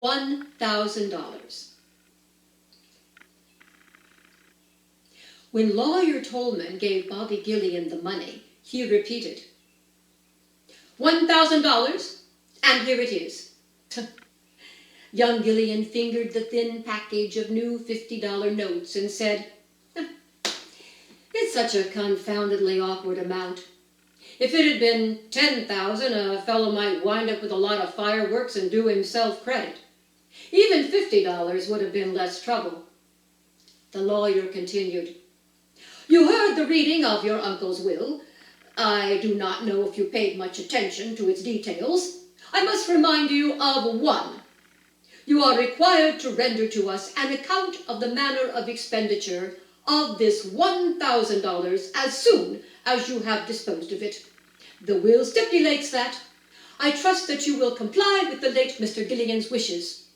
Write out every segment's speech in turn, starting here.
$1,000. When Lawyer Tolman gave Bobby Gillian the money, he repeated, $1,000, and here it is. Young Gillian fingered the thin package of new $50 notes and said, it's such a confoundedly awkward amount. If it had been $10,000, a fellow might wind up with a lot of fireworks and do himself credit. Even $50 would have been less trouble. The lawyer continued, you heard the reading of your uncle's will. I do not know if you paid much attention to its details. I must remind you of one. You are required to render to us an account of the manner of expenditure of this $1,000 as soon as you have disposed of it. The will stipulates that. I trust that you will comply with the late Mr. Gillian's wishes.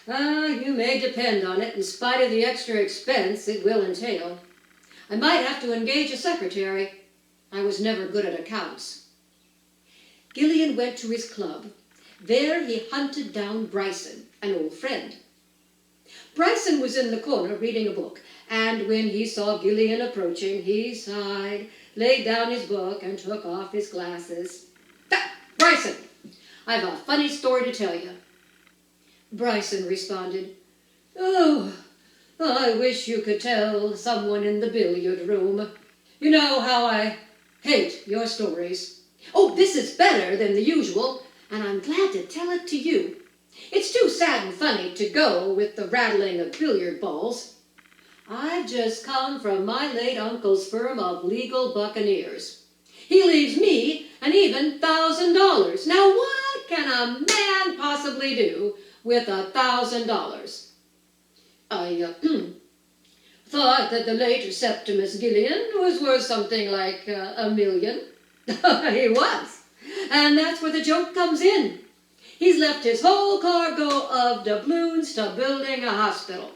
You may depend on it, in spite of the extra expense it will entail. I might have to engage a secretary. I was never good at accounts. Gillian went to his club. There he hunted down Bryson, an old friend. Bryson was in the corner reading a book, and when he saw Gillian approaching, he sighed, laid down his book, and took off his glasses. Bryson, I've a funny story to tell you. Bryson responded, oh, I wish you could tell someone in the billiard room. You know how I hate your stories. Oh, this is better than the usual, and I'm glad to tell it to you. It's too sad and funny to go with the rattling of billiard balls. I've just come from my late uncle's firm of legal buccaneers. He leaves me an even $1,000. Now what can a man possibly do with $1,000? I thought that the late Septimus Gillian was worth something like $1 million. He was. And that's where the joke comes in. He's left his whole cargo of doubloons to building a hospital.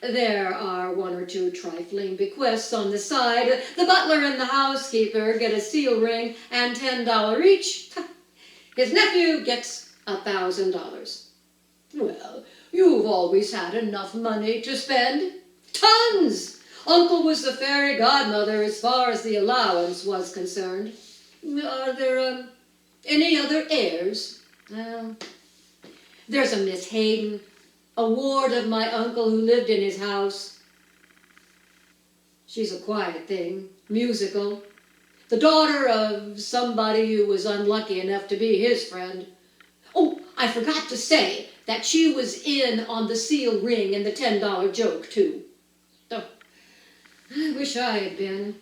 There are one or two trifling bequests on the side. The butler and the housekeeper get a seal ring and $10 each. His nephew gets $1,000. Well, you've always had enough money to spend. Tons! Uncle was the fairy godmother as far as the allowance was concerned. Are there any other heirs? Well, there's a Miss Hayden, a ward of my uncle who lived in his house. She's a quiet thing, musical, the daughter of somebody who was unlucky enough to be his friend. Oh, I forgot to say that she was in on the seal ring and the $10 joke, too. Oh, I wish I had been.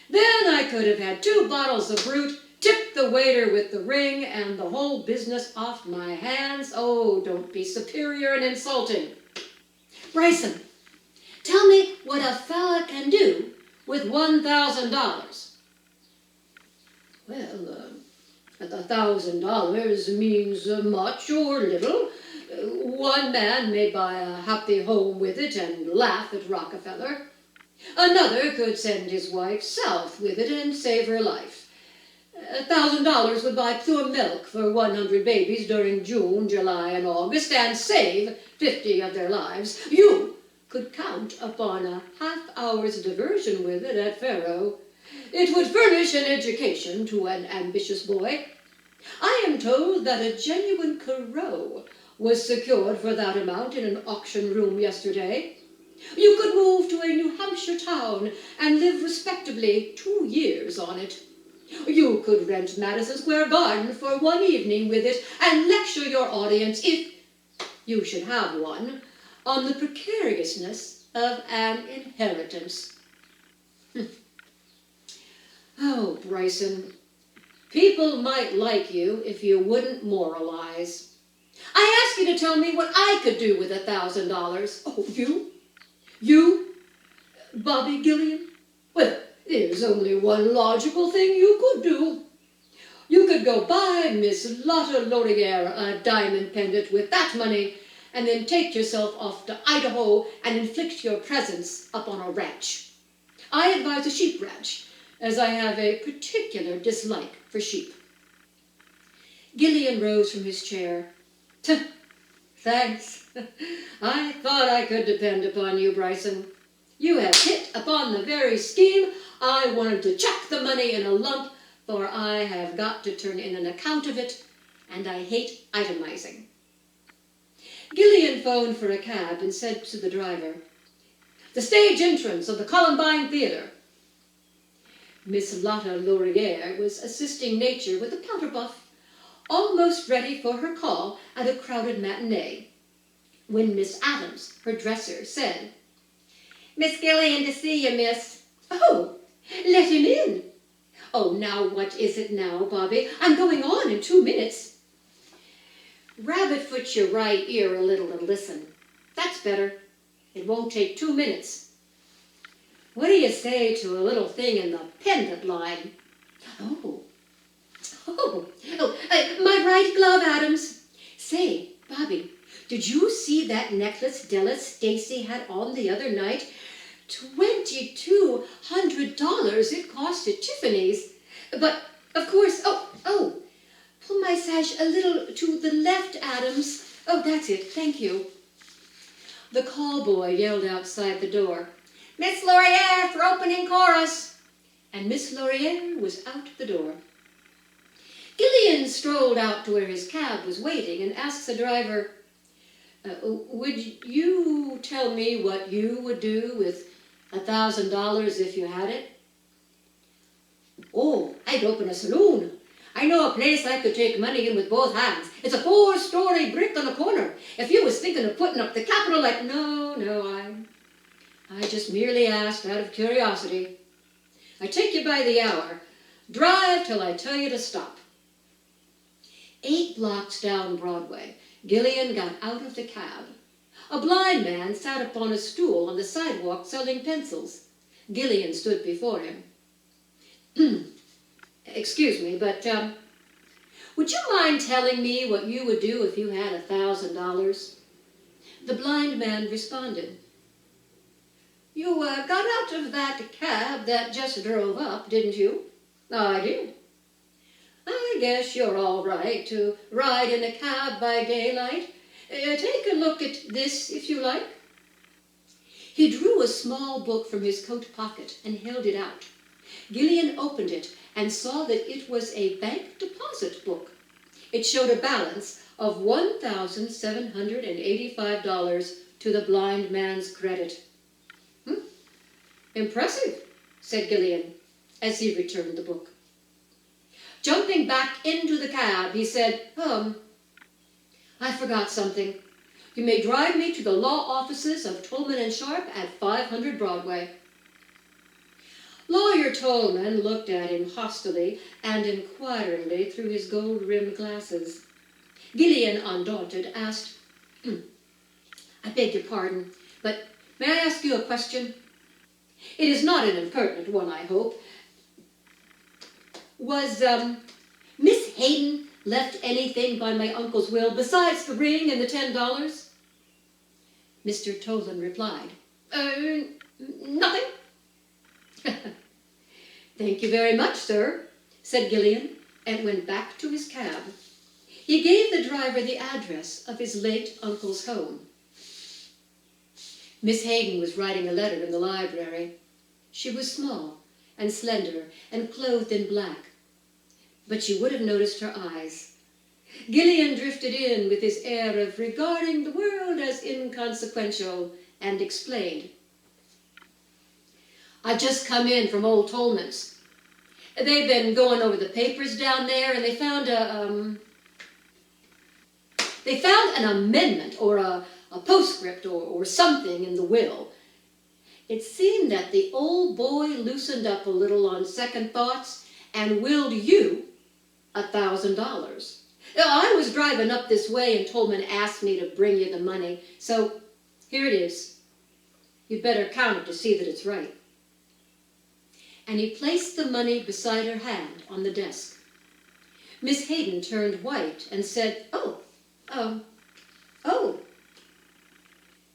Then I could have had 2 bottles of brute, tipped the waiter with the ring, and the whole business off my hands. Oh, don't be superior and insulting. Bryson, tell me what a fella can do with $1,000. Well, $1,000 means much or little. One man may buy a happy home with it and laugh at Rockefeller. Another could send his wife south with it and save her life. $1,000 would buy pure milk for 100 babies during June, July, and August and save 50 of their lives. You could count upon a half-hour's diversion with it at Faro. It would furnish an education to an ambitious boy. I am told that a genuine Corot was secured for that amount in an auction room yesterday. You could move to a New Hampshire town and live respectably 2 years on it. You could rent Madison Square Garden for 1 evening with it and lecture your audience, if you should have one, on the precariousness of an inheritance. Oh, Bryson, people might like you if you wouldn't moralize. I ask you to tell me what I could do with $1,000. Oh, you, Bobby Gillian? Well, there's only one logical thing you could do. You could go buy Miss Lotta Laurier a diamond pendant with that money, and then take yourself off to Idaho and inflict your presence upon a ranch. I advise a sheep ranch, as I have a particular dislike for sheep. Gillian rose from his chair. Thanks. I thought I could depend upon you, Bryson. You have hit upon the very scheme I wanted to chuck the money in a lump, for I have got to turn in an account of it, and I hate itemizing. Gillian phoned for a cab and said to the driver, "The stage entrance of the Columbine Theater." Miss Lotta Laurier was assisting Nature with a powder puff, almost ready for her call at a crowded matinee, when Miss Adams, her dresser, said, "Miss Gillian to see you, miss." "Oh, let him in." "Oh, now what is it now, Bobby? I'm going on in 2 minutes." "Rabbit-foot your right ear a little and listen. That's better. It won't take 2 minutes. What do you say to a little thing in the pendant line?" My right glove, Adams. Say, Bobby, did you see that necklace Della Stacy had on the other night? $2,200 it cost at Tiffany's. But, of course, pull my sash a little to the left, Adams. Oh, that's it, thank you. The call boy yelled outside the door, "Miss Laurier for opening chorus," and Miss Laurier was out the door. Gillian strolled out to where his cab was waiting and asked the driver, "Would you tell me what you would do with $1,000 if you had it?" "Oh, I'd open a saloon. I know a place I could take money in with both hands. It's a 4-story brick on the corner. If you was thinking of putting up the capital like..." No, I just merely asked out of curiosity. I take you by the hour. Drive till I tell you to stop. 8 blocks down Broadway, Gillian got out of the cab. A blind man sat upon a stool on the sidewalk selling pencils. Gillian stood before him. "Excuse me, but would you mind telling me what you would do if you had $1,000? The blind man responded, "You got out of that cab that just drove up, didn't you?" "I did." "I guess you're all right to ride in a cab by daylight. Take a look at this, if you like." He drew a small book from his coat pocket and held it out. Gillian opened it and saw that it was a bank deposit book. It showed a balance of $1,785 to the blind man's credit. "Impressive," said Gillian, as he returned the book. Jumping back into the cab, he said, "I forgot something. You may drive me to the law offices of Tolman & Sharp at 500 Broadway." Lawyer Tolman looked at him hostilely and inquiringly through his gold-rimmed glasses. Gillian, undaunted, asked, "I beg your pardon, but may I ask you a question? It is not an impertinent one, I hope. Was Miss Hayden left anything by my uncle's will besides the ring and the $10? Mr. Tolman replied, "Nothing." "Thank you very much, sir," said Gillian, and went back to his cab. He gave the driver the address of his late uncle's home. Miss Hayden was writing a letter in the library. She was small and slender and clothed in black, but you would have noticed her eyes. Gillian drifted in with his air of regarding the world as inconsequential and explained, "I've just come in from old Tolman's. They've been going over the papers down there, and they found an amendment or a postscript or something in the will. It seemed that the old boy loosened up a little on second thoughts and willed you $1,000. I was driving up this way and Tolman asked me to bring you the money, so here it is. You'd better count it to see that it's right." And he placed the money beside her hand on the desk. Miss Hayden turned white and said, Oh.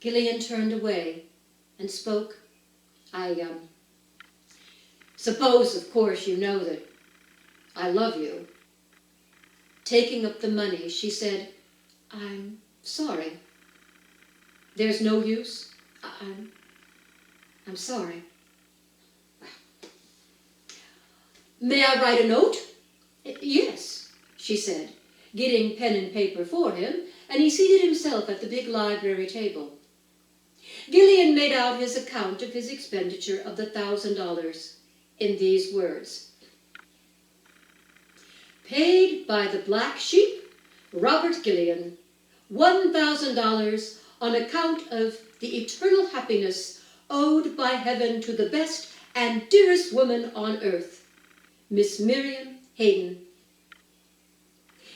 Gillian turned away and spoke, "I suppose, of course, you know that I love you." Taking up the money, she said, I'm sorry. There's no use. I'm sorry. May I write a note? Yes, she said, getting pen and paper for him, and he seated himself at the big library table. Gillian made out his account of his expenditure of the $1,000 in these words. Paid by the black sheep, Robert Gillian, $1,000 on account of the eternal happiness owed by heaven to the best and dearest woman on earth, Miss Miriam Hayden.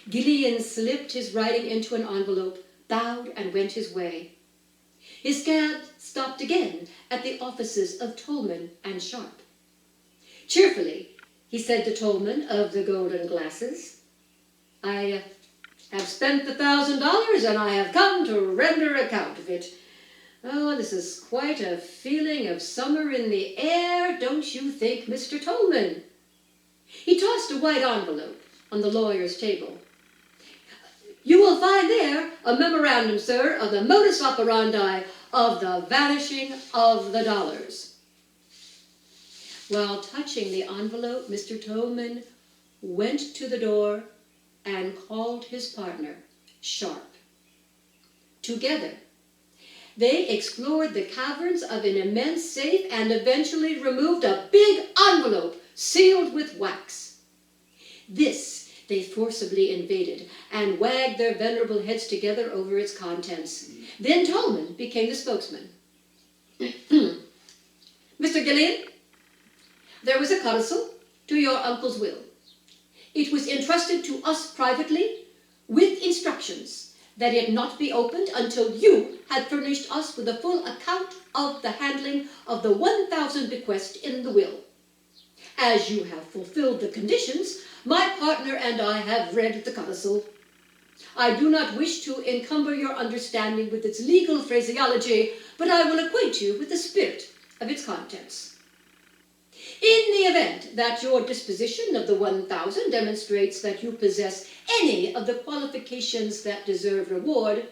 Gillian slipped his writing into an envelope, bowed, and went his way. His cab stopped again at the offices of Tolman and Sharp. Cheerfully, he said to Tolman of the golden glasses, I have spent the $1,000 and I have come to render account of it. Oh, this is quite a feeling of summer in the air, don't you think, Mr. Tolman? He tossed a white envelope on the lawyer's table. You will find there a memorandum, sir, of the modus operandi of the vanishing of the dollars. While touching the envelope, Mr. Tolman went to the door and called his partner, Sharp. Together, they explored the caverns of an immense safe and eventually removed a big envelope sealed with wax. This they forcibly invaded and wagged their venerable heads together over its contents. Then Tolman became the spokesman. Mr. Gillian, there was a codicil to your uncle's will. It was entrusted to us privately with instructions that it not be opened until you had furnished us with a full account of the handling of the 1,000 bequest in the will. As you have fulfilled the conditions, my partner and I have read the codicil. I do not wish to encumber your understanding with its legal phraseology, but I will acquaint you with the spirit of its contents. In the event that your disposition of the 1,000 demonstrates that you possess any of the qualifications that deserve reward,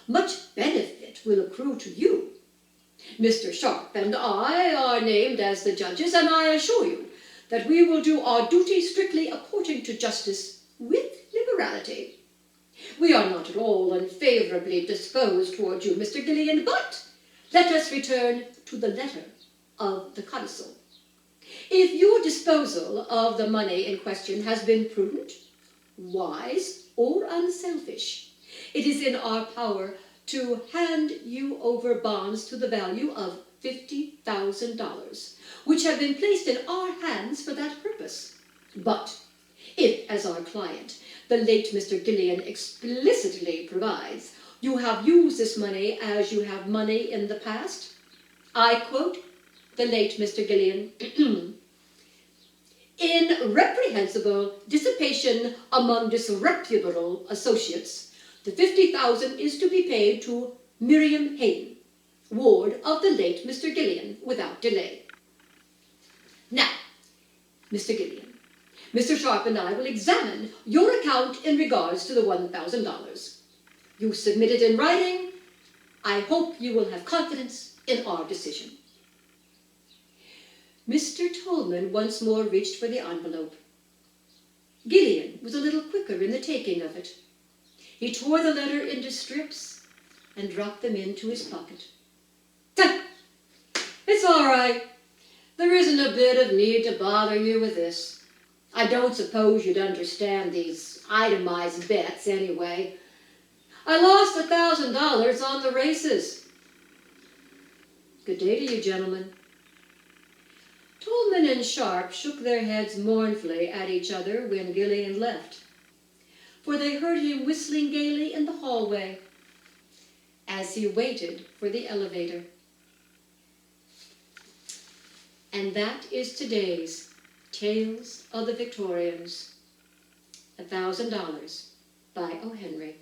much benefit will accrue to you. Mr. Sharp and I are named as the judges, and I assure you that we will do our duty strictly according to justice with liberality. We are not at all unfavorably disposed toward you, Mr. Gillian, but let us return to the letter of the codicil. If your disposal of the money in question has been prudent, wise, or unselfish, it is in our power to hand you over bonds to the value of $50,000, which have been placed in our hands for that purpose. But if, as our client, the late Mr. Gillian explicitly provides, you have used this money as you have money in the past, I quote the late Mr. Gillian, in reprehensible dissipation among disreputable associates, the $50,000 is to be paid to Miriam Hayden, ward of the late Mr. Gillian, without delay. Now, Mr. Gillian, Mr. Sharp and I will examine your account in regards to the $1,000. You submit it in writing. I hope you will have confidence in our decision. Mr. Tolman once more reached for the envelope. Gillian was a little quicker in the taking of it. He tore the letter into strips and dropped them into his pocket. It's all right. There isn't a bit of need to bother you with this. I don't suppose you'd understand these itemized bets anyway. I lost $1,000 on the races. Good day to you, gentlemen. Tolman and Sharp shook their heads mournfully at each other when Gillian left, for they heard him whistling gaily in the hallway as he waited for the elevator. And that is today's Tales of the Victorians, $1,000 by O. Henry.